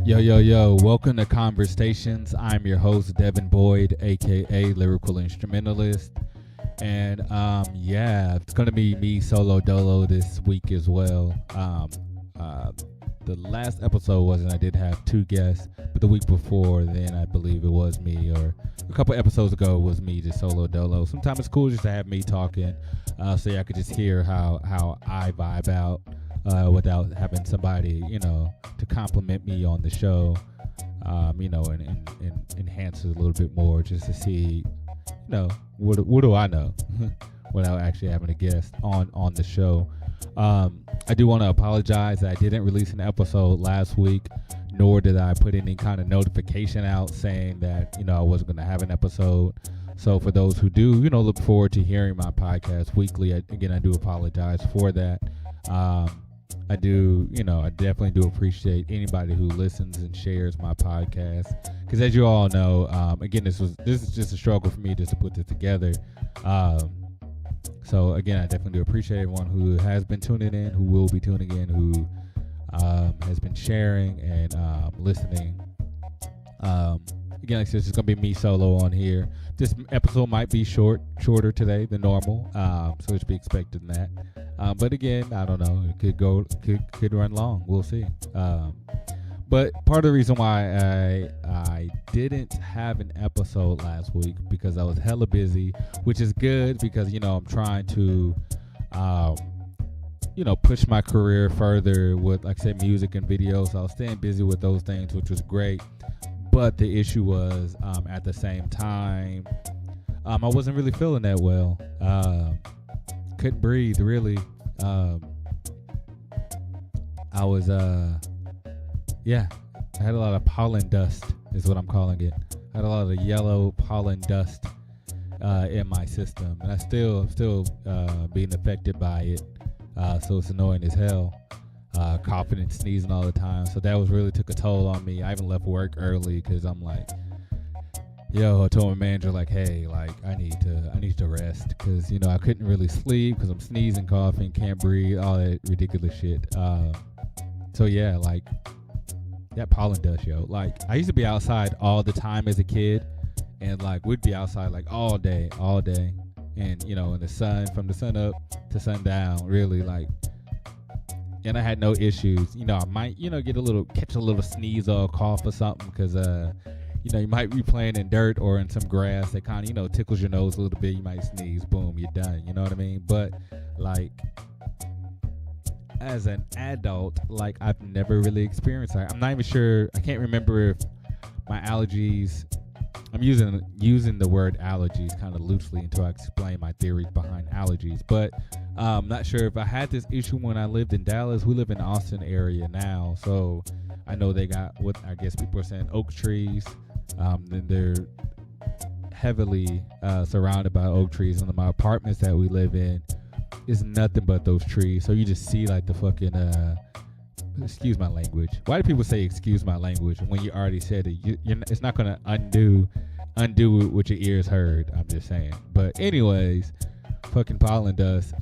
Yo, yo, yo, welcome to ConverStayShuns. I'm your host, Devin Boyd, aka Lyrical Instrumentalist. And it's going to be me solo dolo this week as well. The last episode wasn't, I did have two guests, but the week before then I believe it was me, or a couple episodes ago it was me just solo dolo. Sometimes it's cool just to have me talking, so y'all could just hear how I vibe out without having somebody, to compliment me on the show, and enhance it a little bit more just to see, what do I know without actually having a guest on the show. I do want to apologize that I didn't release an episode last week, nor did I put any kind of notification out saying that, I wasn't going to have an episode. So for those who do, look forward to hearing my podcast weekly, I do apologize for that. I definitely do appreciate anybody who listens and shares my podcast, because as you all know, this is just a struggle for me just to put this together. So again, I definitely do appreciate everyone who has been tuning in, who will be tuning in, who has been sharing and listening. Again, like I said, it's going to be me solo on here. This episode might be shorter today than normal, so you should be expecting that. But again, I don't know. It could run long. We'll see. But part of the reason why I didn't have an episode last week, because I was hella busy, which is good because, I'm trying to, push my career further with, like I said, music and videos. So I was staying busy with those things, which was great. But the issue was, at the same time, I wasn't really feeling that well. Couldn't breathe, really. I was, I had a lot of pollen dust, is what I'm calling it. I had a lot of yellow pollen dust in my system, and I still being affected by it. So it's annoying as hell. Coughing and sneezing all the time. So that really took a toll on me. I even left work early because I'm like, I told my manager, like, hey, like I need to rest, because I couldn't really sleep because I'm sneezing, coughing, can't breathe, all that ridiculous shit. So yeah, like that pollen dust, like I used to be outside all the time as a kid, and like we'd be outside like all day, and in the sun, from the sun up to sundown, really, like. And I had no issues. I might, catch a little sneeze or a cough or something, because, you might be playing in dirt or in some grass that kind of, tickles your nose a little bit. You might sneeze, boom, you're done. You know what I mean? But, like, as an adult, like, I've never really experienced that. I'm not even sure. I can't remember if my allergies, I'm using the word allergies kind of loosely until I explain my theories behind allergies. But I'm not sure if I had this issue when I lived in Dallas. We live in the Austin area now, so I know they got what I guess people are saying oak trees. Then they're heavily surrounded by oak trees, and my apartments that we live in is nothing but those trees. So you just see like the fucking excuse my language. Why do people say excuse my language when you already said it? It's not gonna undo what your ears heard. I'm just saying. But anyways, fucking pollen dust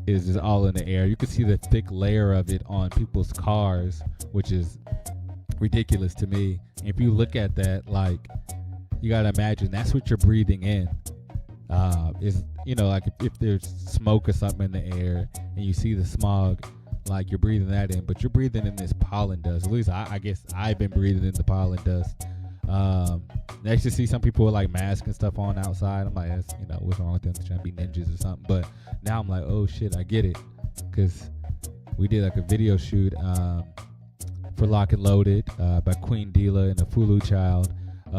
is just all in the air. You can see the thick layer of it on people's cars, which is ridiculous to me. And if you look at that, like, you gotta imagine that's what you're breathing in. Is like if there's smoke or something in the air and you see the smog, like you're breathing that in, but you're breathing in this pollen dust. At least I guess I've been breathing in the pollen dust. I actually see some people with like masks and stuff on outside. I'm like, that's, what's wrong with them? They're trying to be ninjas or something. But now I'm like, oh shit, I get it, because we did like a video shoot for Lock and Loaded by Queen Dila and the Fulu Child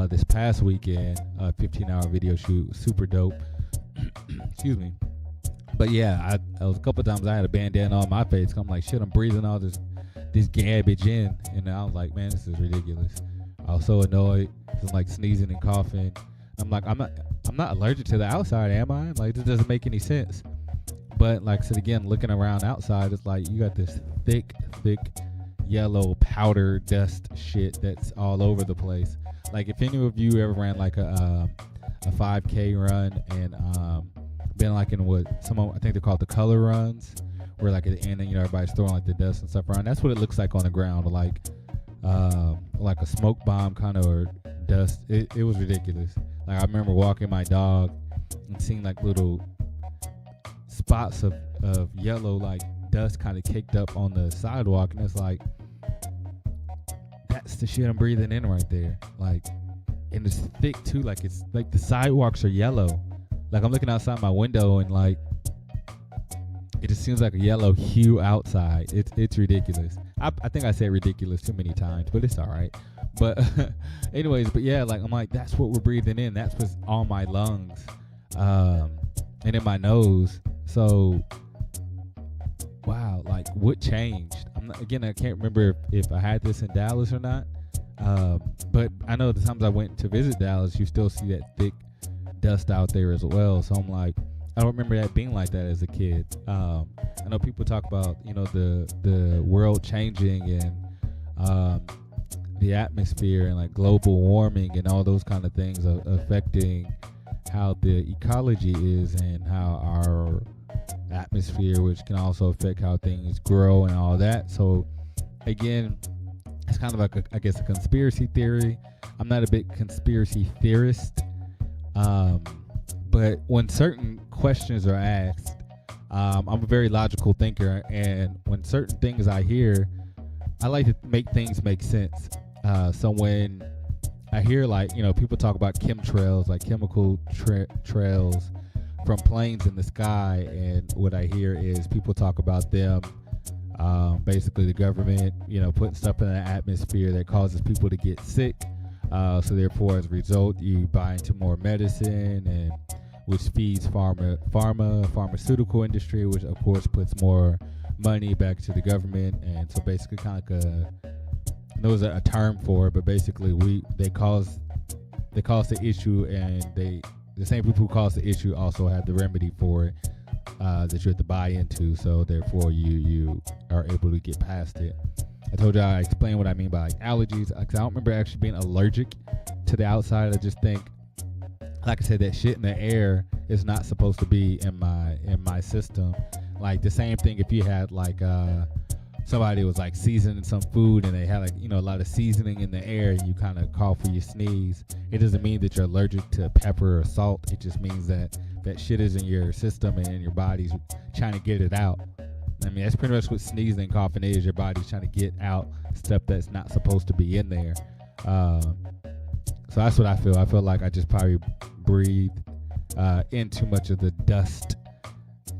this past weekend. 15-hour video shoot, super dope. Excuse me. But yeah, I was a couple times I had a bandana on my face. I'm like, shit, I'm breathing all this garbage in, and I was like, man, this is ridiculous. I was so annoyed. I'm like sneezing and coughing. I'm like, I'm not allergic to the outside, am I? Like, this doesn't make any sense. But like I said, again, looking around outside, it's like you got this thick yellow powder dust shit that's all over the place. Like, if any of you ever ran like a 5K run and been like in what I think they're called the color runs, where like at the end, and everybody's throwing like the dust and stuff around. That's what it looks like on the ground, like a smoke bomb kind of, or dust. It was ridiculous. Like I remember walking my dog and seeing like little spots of yellow like dust kind of caked up on the sidewalk, and it's like, that's the shit I'm breathing in right there. Like, and it's thick too. Like it's like the sidewalks are yellow. Like I'm looking outside my window and like it just seems like a yellow hue outside. It's ridiculous. I think I said ridiculous too many times, but it's all right. But anyways, but yeah, like I'm like, that's what we're breathing in. That's what's on my lungs, and in my nose. So wow, like what changed? Again, I can't remember if I had this in Dallas or not. But I know the times I went to visit Dallas, you still see that thick dust out there as well. So I'm like, I don't remember that being like that as a kid. I know people talk about, the world changing and the atmosphere and like global warming and all those kind of things affecting how the ecology is and how our atmosphere, which can also affect how things grow and all that. So again, it's kind of like I guess a conspiracy theory. I'm not a big conspiracy theorist, but when certain questions are asked, I'm a very logical thinker, and when certain things I hear, I like to make things make sense. So when I hear like, people talk about chemtrails, like chemical trails from planes in the sky, and what I hear is people talk about them, basically the government, putting stuff in the atmosphere that causes people to get sick. So therefore, as a result, you buy into more medicine, and which feeds pharmaceutical industry, which of course puts more money back to the government. And so basically, kind of like there's a term for it, but basically they cause the issue, and the same people who cause the issue also have the remedy for it, that you have to buy into. So therefore, you are able to get past it. I told you I explained what I mean by like allergies. I don't remember actually being allergic to the outside. I just think, like I said, that shit in the air is not supposed to be in my system. Like the same thing if you had like somebody was like seasoning some food and they had like a lot of seasoning in the air, and you kind of cough or you sneeze. It doesn't mean that you're allergic to pepper or salt. It just means that shit is in your system and your body's trying to get it out. I mean, that's pretty much what sneezing and coughing is. Your body's trying to get out stuff that's not supposed to be in there. So that's what I feel. I feel like I just probably breathed in too much of the dust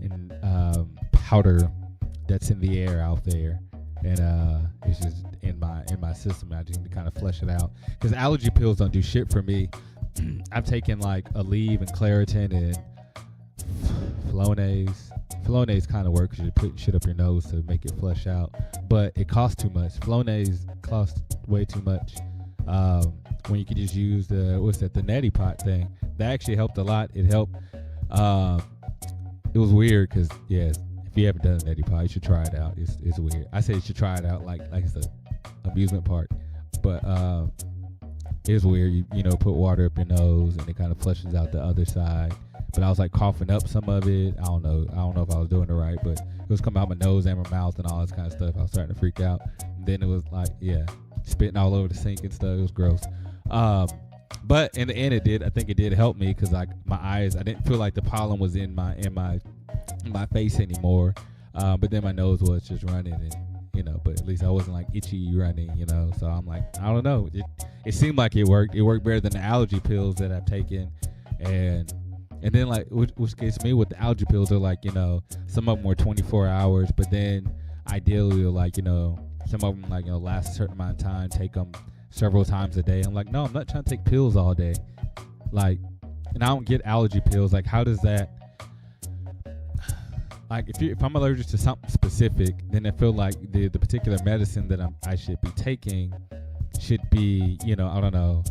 and powder that's in the air out there, and it's just in my system. I just need to kind of flush it out, because allergy pills don't do shit for me. I've taken like Aleve and Claritin and Flonase. Flonase kind of works. You're putting shit up your nose to make it flush out, but it costs too much. Flonase costs way too much. When you could just use the neti pot thing, that actually helped a lot. It helped. It was weird because if you haven't done a neti pot, you should try it out. It's weird. I say you should try it out like it's an amusement park, but it's weird. You put water up your nose and it kind of flushes out the other side. But I was like coughing up some of it. I don't know if I was doing it right, but it was coming out my nose and my mouth and all this kind of stuff. I was starting to freak out. And then it was like, spitting all over the sink and stuff. It was gross. But in the end, I think it did help me, because like my eyes, I didn't feel like the pollen was in my face anymore. But then my nose was just running, and but at least I wasn't like itchy running, So I'm like, I don't know. It seemed like it worked. It worked better than the allergy pills that I've taken, and then like which gets me with the allergy pills are like, some of them were 24 hours, but then ideally like, some of them like, last a certain amount of time, take them several times a day. I'm like, no, I'm not trying to take pills all day. Like, and I don't get allergy pills. Like, how does that, like if I'm allergic to something specific, then I feel like the particular medicine that I should be taking should be, I don't know,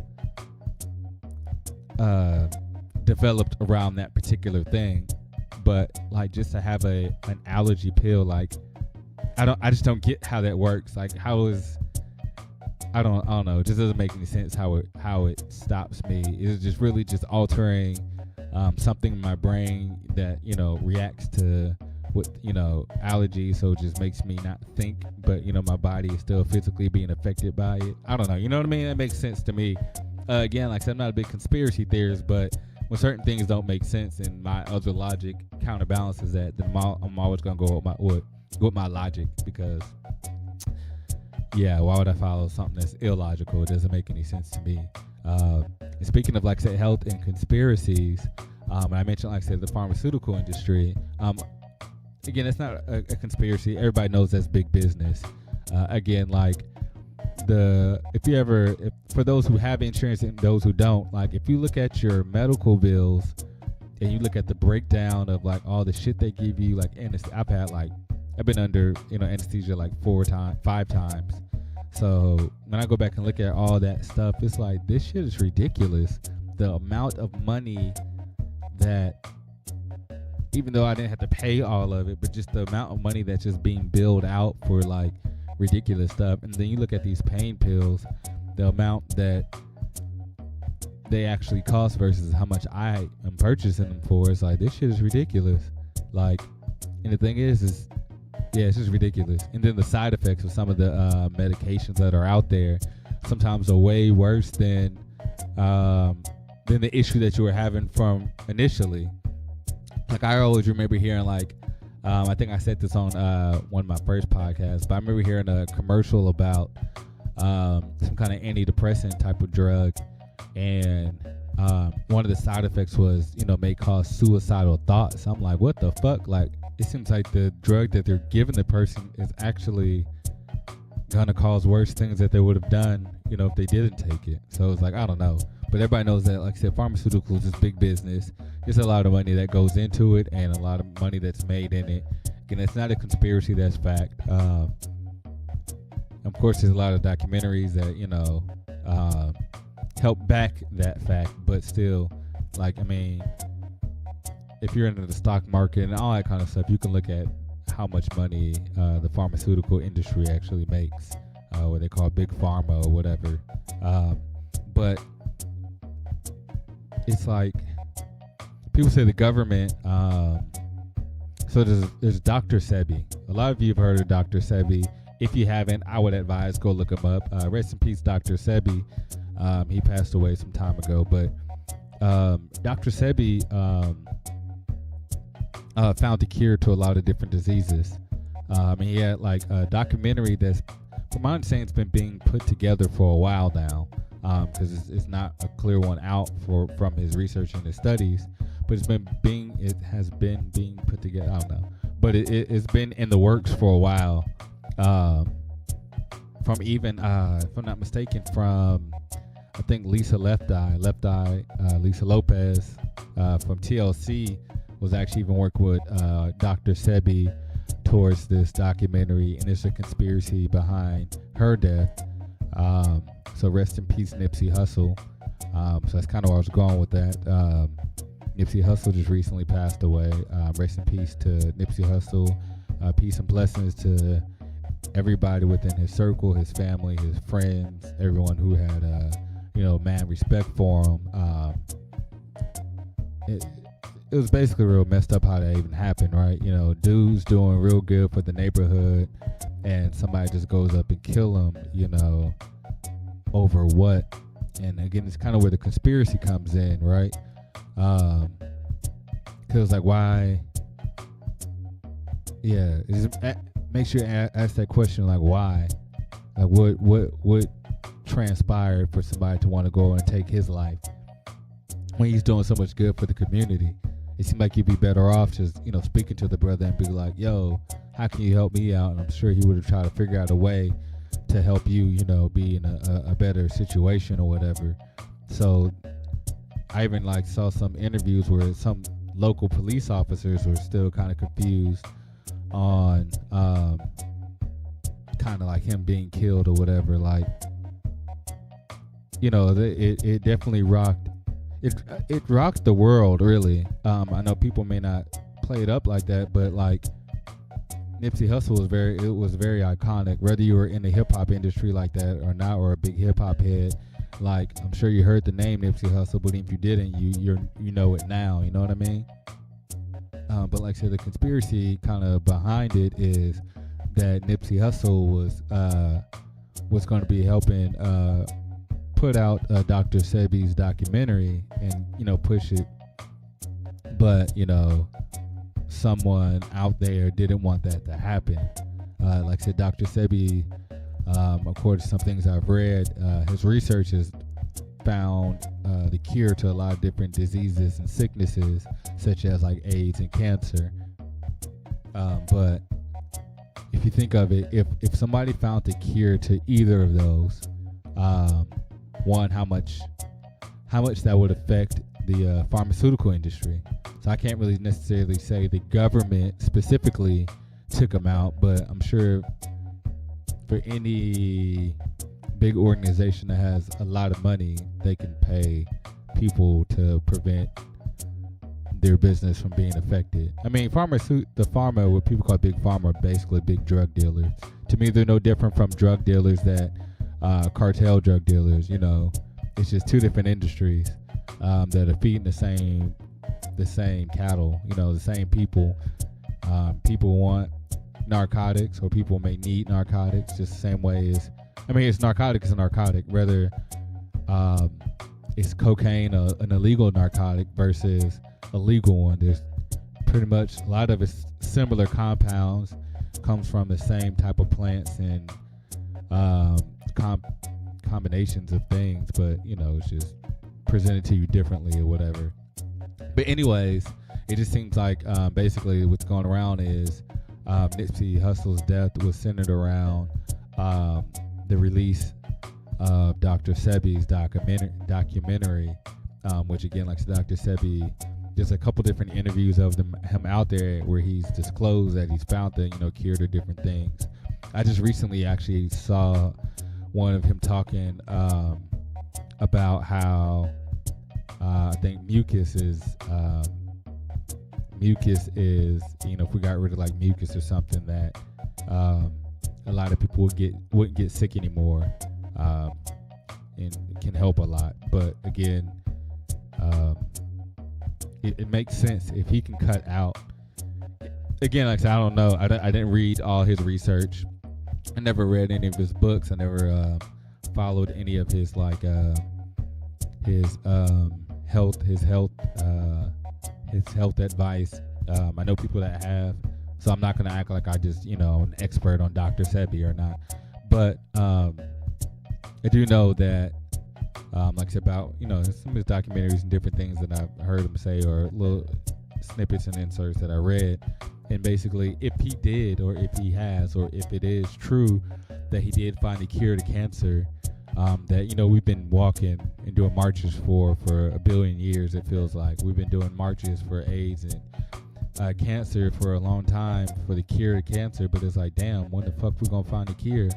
developed around that particular thing. But like, just to have an allergy pill, like I just don't get how that works. Like, how is, I don't know. It just doesn't make any sense how it stops me. It's just really just altering something in my brain that reacts to with, allergies, so it just makes me not think, but my body is still physically being affected by it. I don't know, you know what I mean? That makes sense to me. Again, like I said, I'm not a big conspiracy theorist, but when certain things don't make sense and my other logic counterbalances that, then I'm always gonna go with my logic, because why would I follow something that's illogical? It doesn't make any sense to me. And speaking of, like I said, health and conspiracies, I mentioned, like I said, the pharmaceutical industry. Again, it's not a conspiracy. Everybody knows that's big business. Again, like for those who have insurance and those who don't, like if you look at your medical bills and you look at the breakdown of like all the shit they give you, like I've been under anesthesia like 5 times. So when I go back and look at all that stuff, it's like, this shit is ridiculous. The amount of money that, even though I didn't have to pay all of it, but just the amount of money that's just being billed out for like ridiculous stuff. And then you look at these pain pills, the amount that they actually cost versus how much I am purchasing them for. It's like, this shit is ridiculous. Like, and the thing is it's just ridiculous. And then the side effects of some of the medications that are out there sometimes are way worse than the issue that you were having from initially. Like, I always remember hearing, like, I think I said this on one of my first podcasts, but I remember hearing a commercial about some kind of antidepressant type of drug, and one of the side effects was, may cause suicidal thoughts. I'm like, what the fuck? Like, it seems like the drug that they're giving the person is actually gonna cause worse things that they would have done, if they didn't take it. So it's like, I don't know. But everybody knows that, like I said, pharmaceuticals is big business. There's a lot of money that goes into it and a lot of money that's made in it. Again, it's not a conspiracy, that's fact. Of course, there's a lot of documentaries that, help back that fact. But still, like, I mean, if you're into the stock market and all that kind of stuff, you can look at how much money the pharmaceutical industry actually makes, what they call big pharma or whatever. But it's like, people say the government, so there's Dr. Sebi. A lot of you have heard of Dr. Sebi. If you haven't, I would advise go look him up. Rest in peace, Dr. Sebi. He passed away some time ago, but Dr. Sebi found a cure to a lot of different diseases. And he had like a documentary that's, from my understanding, it's been being put together for a while now, because it's not a clear one out from his research and his studies, but it has been being put together. I don't know, but it's been in the works for a while. From even, if I'm not mistaken, from I think Lisa Lisa Lopez from TLC was actually even working with Dr. Sebi towards this documentary, and there's a conspiracy behind her death. So rest in peace, Nipsey Hustle. So that's kind of where I was going with that. Nipsey Hustle just recently passed away. Rest in peace to Nipsey Hustle. Peace and blessings to everybody within his circle, his family, his friends, everyone who had mad respect for him. It was basically real messed up how that even happened, right? Dude's doing real good for the neighborhood, and somebody just goes up and kill him, over what? And again, it's kind of where the conspiracy comes in, right? Because like, why? Yeah, make sure you ask that question, like, why? Like, what transpired for somebody to want to go and take his life when he's doing so much good for the community? It seemed like you'd be better off just, speaking to the brother and be like, yo, how can you help me out? And I'm sure he would have tried to figure out a way to help you, be in a better situation or whatever. So I even like saw some interviews where some local police officers were still kind of confused on kind of like him being killed or whatever. Like, it definitely rocked. It rocked the world, really. I know people may not play it up like that, but like Nipsey Hussle was very iconic. Whether you were in the hip hop industry like that or not, or a big hip hop head, like I'm sure you heard the name Nipsey Hussle, but if you didn't, you know it now. You know what I mean? But like I said, the conspiracy kind of behind it is that Nipsey Hussle was going to be helping put out Dr. Sebi's documentary and push it, but someone out there didn't want that to happen. Like I said, Dr. Sebi, according to some things I've read, his research has found the cure to a lot of different diseases and sicknesses, such as like AIDS and cancer. But if you think of it, if somebody found the cure to either of those, one, how much that would affect the pharmaceutical industry. So I can't really necessarily say the government specifically took them out, but I'm sure for any big organization that has a lot of money, they can pay people to prevent their business from being affected. I mean, what people call big pharma, are basically big drug dealers. To me, they're no different from drug dealers that cartel drug dealers. It's just two different industries that are feeding the same cattle. The same people. People want narcotics, or people may need narcotics, just the same way as, it's narcotic is a narcotic, whether it's cocaine, an illegal narcotic, versus a legal one. There's pretty much a lot of it's similar compounds, comes from the same type of plants and combinations of things, but it's just presented to you differently or whatever. But anyways, it just seems like basically what's going around is Nipsey Hussle's death was centered around the release of Dr. Sebi's documentary, which again, like Dr. Sebi, there's a couple different interviews of him out there where he's disclosed that he's found the cure to different things. I just recently actually saw one of him talking about how I think mucus is if we got rid of like mucus or something, that a lot of people wouldn't get sick anymore, and it can help a lot. But again, it makes sense if he can cut out. Again, like I said, I don't know. I didn't read all his research. I never read any of his books. I never followed any of his health advice. I know people that have, so I'm not gonna act like I just an expert on Dr. Sebi or not. But I do know that like I said, about some of his documentaries and different things that I've heard him say, or little snippets and inserts that I read. And basically, if he did, or if he has, or if it is true that he did find a cure to cancer, that we've been walking and doing marches for a billion years. It feels like we've been doing marches for AIDS and cancer for a long time, for the cure to cancer. But it's like, damn, when the fuck we gonna find a cure?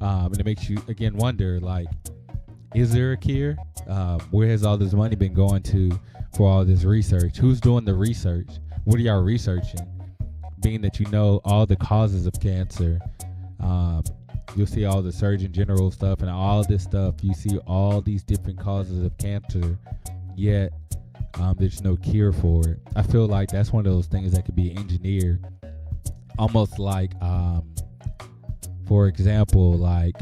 And it makes you again wonder, like, is there a cure? Where has all this money been going to for all this research? Who's doing the research? What are y'all researching? Being that all the causes of cancer, you'll see all the Surgeon General stuff and all this stuff. You see all these different causes of cancer, yet there's no cure for it. I feel like that's one of those things that could be engineered, almost like, for example, like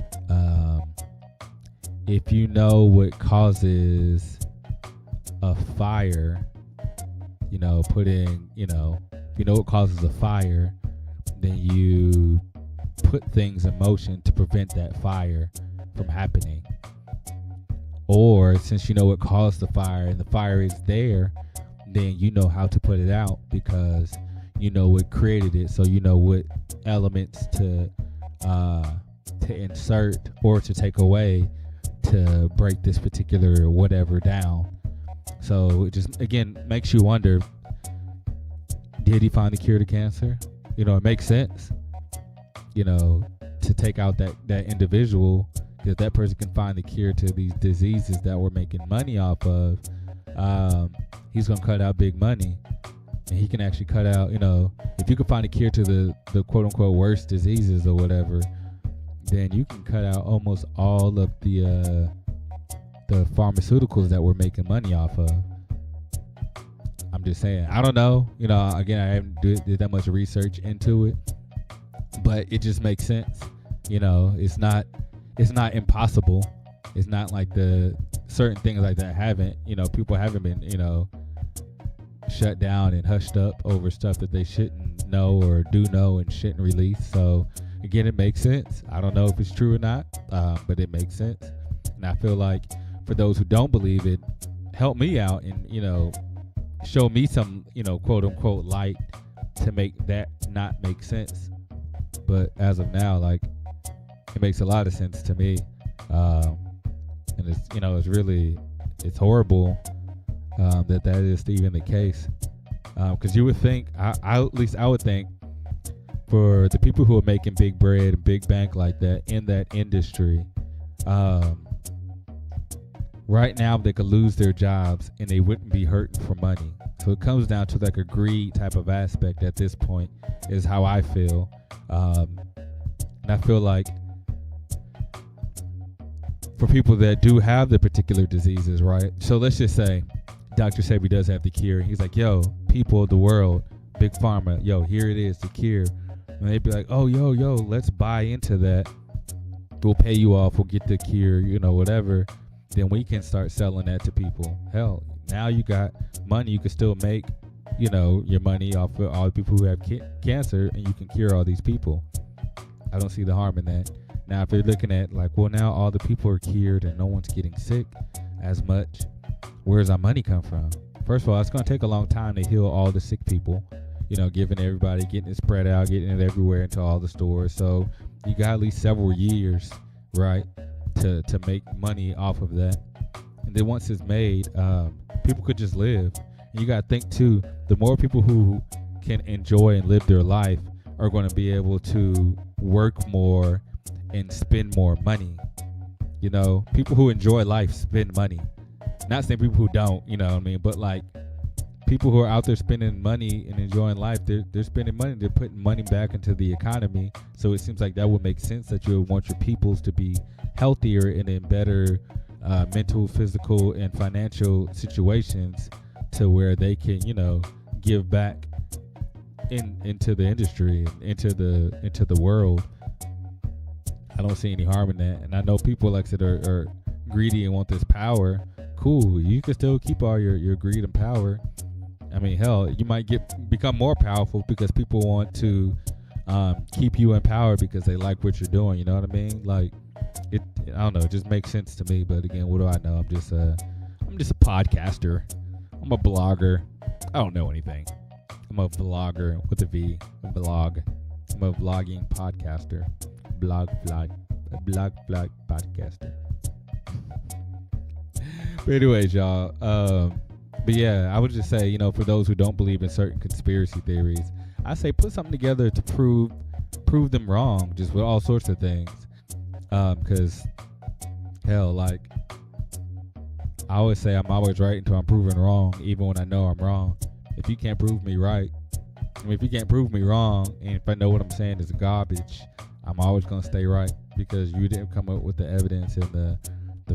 if you know what causes a fire, if you know what causes a fire, then you put things in motion to prevent that fire from happening. Or since you know what caused the fire and the fire is there, then you know how to put it out because you know what created it. So you know what elements to insert or to take away to break this particular whatever down. So it just again makes you wonder, did he find the cure to cancer? It makes sense, to take out that individual, because that person can find the cure to these diseases that we're making money off of. He's gonna cut out big money, and he can actually cut out, if you can find a cure to the quote unquote worst diseases or whatever, then you can cut out almost all of the pharmaceuticals that we're making money off of. I'm just saying. I don't know. Again, I haven't did that much research into it, but it just makes sense. It's not impossible. It's not like the certain things like that haven't. People haven't been shut down and hushed up over stuff that they shouldn't know or do know and shouldn't release. So again, it makes sense. I don't know if it's true or not, but it makes sense. And I feel like for those who don't believe it, help me out and show me some quote unquote light to make that not make sense. But as of now, like, it makes a lot of sense to me, and it's horrible that is even the case, because you would think, at least I would think, for the people who are making big bread and big bank like that in that industry, right now they could lose their jobs and they wouldn't be hurting for money. So it comes down to like a greed type of aspect at this point, is how I feel. And I feel like for people that do have the particular diseases, right? So let's just say Dr. Sebi does have the cure. He's like, yo, people of the world, big pharma, yo, here it is, the cure. And they'd be like, oh, yo, let's buy into that. We'll pay you off. We'll get the cure, whatever. Then we can start selling that to people. Hell, now you got money. You can still make, your money off of all the people who have cancer, and you can cure all these people. I don't see the harm in that. Now, if they're looking at like, well, now all the people are cured and no one's getting sick as much, where does our money come from? First of all, it's going to take a long time to heal all the sick people, giving everybody, getting it spread out, getting it everywhere into all the stores. So you got at least several years, right, to make money off of that. And then once it's made, people could just live. And you got to think too, the more people who can enjoy and live their life are going to be able to work more and spend more money. People who enjoy life spend money. Not saying people who don't, but like people who are out there spending money and enjoying life, they're spending money, they're putting money back into the economy. So it seems like that would make sense, that you would want your peoples to be healthier and in better mental, physical, and financial situations, to where they can, give back into the industry, into the world. I don't see any harm in that. And I know people, like I said, are greedy and want this power. Cool, you can still keep all your greed and power. I mean, hell, you might become more powerful because people want to keep you in power because they like what you're doing. You know what I mean? Like, I don't know, it just makes sense to me. But again, what do I know? I'm just a podcaster. I'm a blogger. I don't know anything. I'm a vlogger with a V. A blog. I'm a vlogging podcaster. Blog podcaster. But anyways, y'all. But yeah, I would just say, for those who don't believe in certain conspiracy theories, I say put something together to prove them wrong, just with all sorts of things. Because hell, like, I always say I'm always right until I'm proven wrong, even when I know I'm wrong. If you can't prove me right, if you can't prove me wrong, and if I know what I'm saying is garbage, I'm always gonna stay right, because you didn't come up with the evidence and the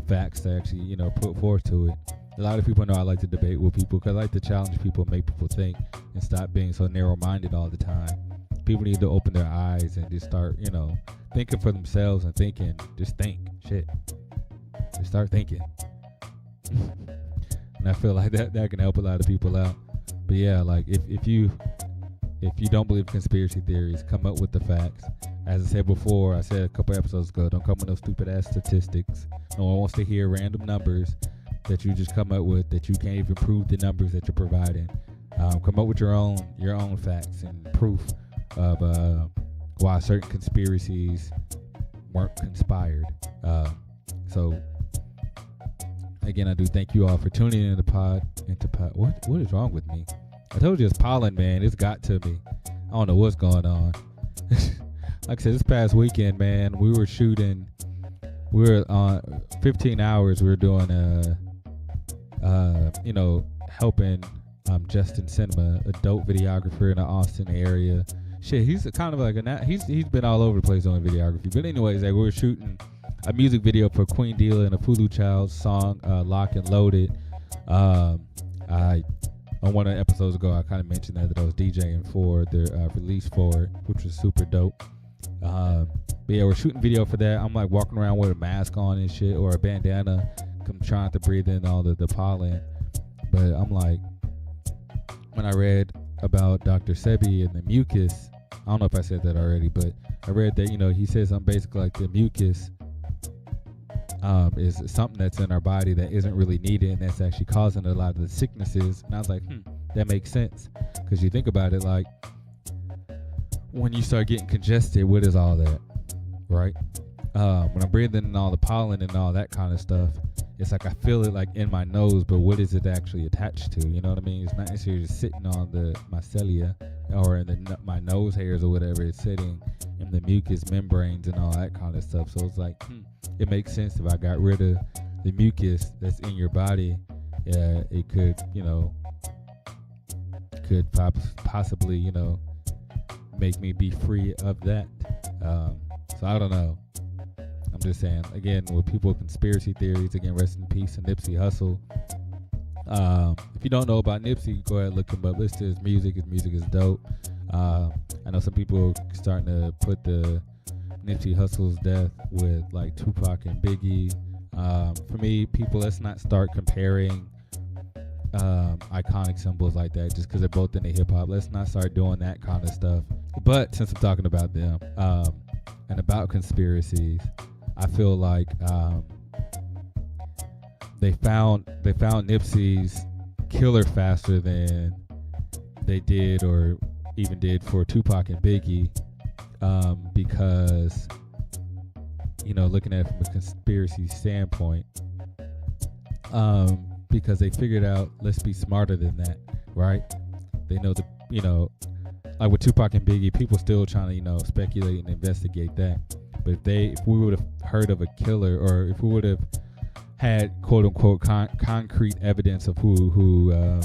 facts to actually, put forth to it. A lot of people know I like to debate with people because I like to challenge people, make people think, and stop being so narrow-minded all the time. People need to open their eyes and just start, thinking for themselves and thinking. Just think, shit. Just start thinking. And I feel like that can help a lot of people out. But yeah, like if you don't believe conspiracy theories, come up with the facts. As I said before, I said a couple episodes ago, don't come with no stupid ass statistics. No one wants to hear random numbers that you just come up with that you can't even prove the numbers that you're providing. Come up with your own facts and proof of why certain conspiracies weren't conspired. So again, I do thank you all for tuning in to pod. What is wrong with me? I told you it's pollen, man. It's got to me. I don't know what's going on. Like I said, this past weekend, man, we were shooting. We were on 15 hours. We were doing helping Justin Cinema, a dope videographer in the Austin area. Shit, he's kind of like he's been all over the place doing videography. But anyways, like, we were shooting a music video for Queen Dila and a Fulu Child song, Lock and Loaded. I on one of the episodes ago, I kind of mentioned that I was DJing for the release for it, which was super dope. But yeah, we're shooting video for that. I'm like walking around with a mask on and shit, or a bandana. I'm trying to breathe in all the pollen. But I'm like, when I read about Dr. Sebi and the mucus, I don't know if I said that already, but I read that, he says something basically like the mucus is something that's in our body that isn't really needed, and that's actually causing a lot of the sicknesses. And I was like, that makes sense. Because you think about it, like, when you start getting congested, what is all that, right? When I'm breathing in all the pollen and all that kind of stuff, it's like I feel it like in my nose, but what is it actually attached to? You know what I mean? It's not necessarily just sitting on the mycelia or in my nose hairs or whatever. It's sitting in the mucous membranes and all that kind of stuff. So it's like, it makes sense if I got rid of the mucus that's in your body. It could, possibly, make me be free of that. So I don't know. I'm just saying, again, with people with conspiracy theories, again, rest in peace to Nipsey Hustle. If you don't know about Nipsey, go ahead and look him up. Listen to his music. His music is dope. I know some people are starting to put the Nipsey Hussle's death with like Tupac and Biggie. For me, people, let's not start comparing iconic symbols like that just because they're both in the hip hop. Let's not start doing that kind of stuff. But since I'm talking about them and about conspiracies, I feel like they found Nipsey's killer faster than they did or even did for Tupac and Biggie, because looking at it from a conspiracy standpoint, because they figured out, let's be smarter than that, right? They know like with Tupac and Biggie, people still trying to speculate and investigate that. But if we would have heard of a killer, or if we would have had quote unquote concrete evidence of who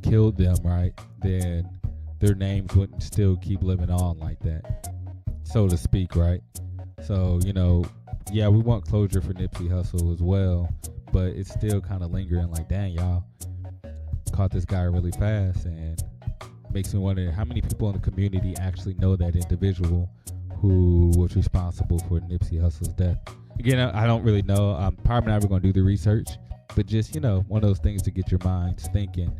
killed them, right, then their names wouldn't still keep living on like that, so to speak, right? So yeah, we want closure for Nipsey Hussle as well, but it's still kind of lingering. Like, dang, y'all caught this guy really fast, and makes me wonder how many people in the community actually know that individual who was responsible for Nipsey Hussle's death. Again, I don't really know. I'm probably never going to do the research, but just, one of those things to get your minds thinking.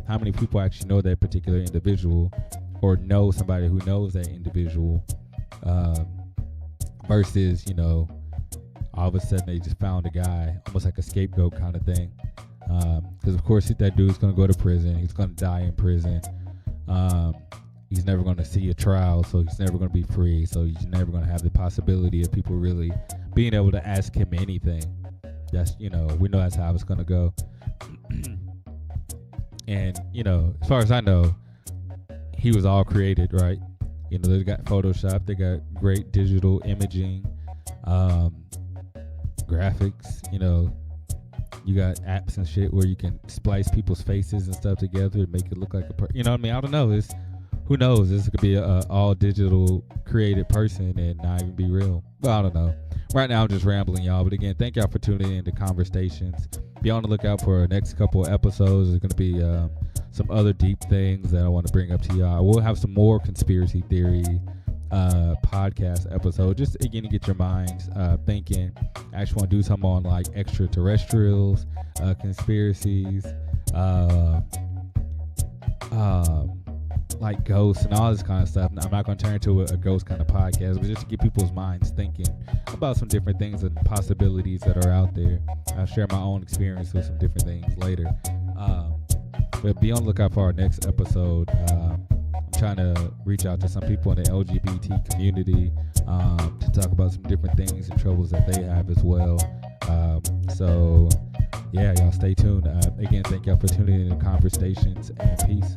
How many people actually know that particular individual, or know somebody who knows that individual, versus, all of a sudden they just found a guy, almost like a scapegoat kind of thing. Because, of course, that dude's going to go to prison. He's going to die in prison. He's never going to see a trial, so he's never going to be free. So he's never going to have the possibility of people really being able to ask him anything. That's, we know that's how it's going to go. And, as far as I know, he was all created, right? They got Photoshop, they got great digital imaging, graphics, you got apps and shit where you can splice people's faces and stuff together and make it look like a person. You know what I mean? I don't know. Who knows? This could be a all digital created person and not even be real. But I don't know. Right now I'm just rambling, y'all. But again, thank y'all for tuning in to ConverStayShuns. Be on the lookout for our next couple of episodes. There's going to be some other deep things that I want to bring up to y'all. I will have some more conspiracy theory podcast episode, just again to get your minds thinking. I actually want to do something on like extraterrestrials, conspiracies, like ghosts and all this kind of stuff. I'm not going to turn into a ghost kind of podcast, but just to get people's minds thinking about some different things and possibilities that are out there. I'll share my own experience with some different things later. But be on the lookout for our next episode. I'm trying to reach out to some people in the LGBT community to talk about some different things and troubles that they have as well. So yeah, y'all stay tuned. Again, thank y'all for tuning in to ConverStayShuns, and peace.